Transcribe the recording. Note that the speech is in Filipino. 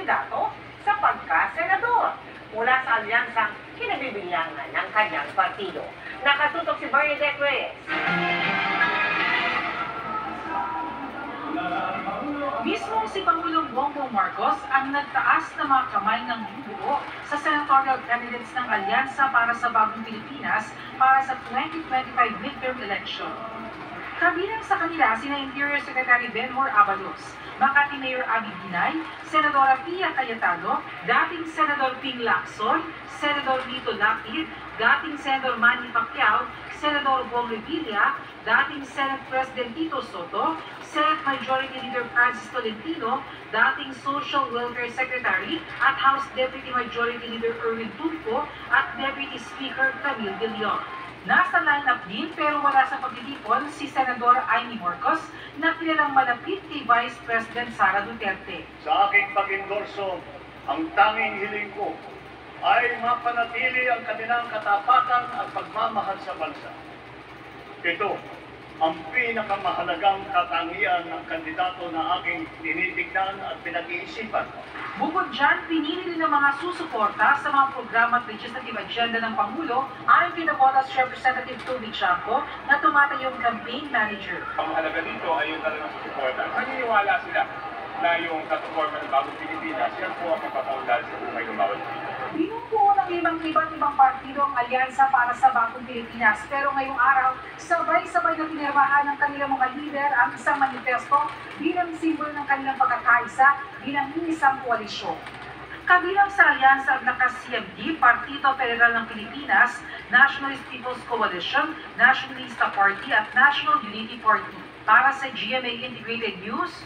kandidato sa pagka-senador mula sa alyansang kinabibilangan ng kanyang partido. Nakatutok si Bernadette Reyes. Mismong si Pangulong Bongbong Marcos ang nagtaas ng mga kamay ng bubuo sa senatorial candidates ng Alyansa para sa Bagong Pilipinas para sa 2025 midterm election. Kabilang sa kanila sina Interior Secretary Benhur Abalos, Makati Mayor Abby Binay, Senadora Pia Cayetano, dating Senador Ping Lacson, Senador Lito Lapid, dating Senador Manny Pacquiao, Senador Bong Revilla, dating Senate President Tito Soto, Senate Majority Leader Francis Tolentino, dating Social Welfare Secretary at House Deputy Majority Leader Erwin Tulfo at Deputy Speaker Camille De Leon. Nasa lineup din pero wala sa pagtitipon si Senador Amy Marcos na kilalang malapit kay Vice President Sara Duterte. Sa aking pag-endorso, ang tanging hiling ko ay mapanatili ang kanilang katapatan at pagmamahal sa bansa. Ito ang pinakamahalagang katangian ng kandidato na aking tinitignan at pinag-iisipan. Bukod dyan, pinili din ng mga susuporta sa mga programa at legislative agenda ng Pangulo ayon kay Navotas Representative Toby Chanco na tumatayong campaign manager. Ang mahalaga dito ay yung talagang susuporta. Naniniwala sila na yung katuforma ng Bagong Pilipinas, yan po ang magpapaunlad sa buhay ng bawat Pilipino. Binubuo ng iba't ibang partido ang alyansa para sa Bagong Pilipinas. Pero ngayong araw, sabay-sabay na pinirmahan ng kanilang mga lider ang isang manifesto bilang simbolo ng kanilang pagkakaisa bilang isang koalisyon. Kabilang sa alyansa ang naka-CMD, Partido Federal ng Pilipinas, Nationalist People's Coalition, Nationalista Party at National Unity Party. Para sa GMA Integrated News,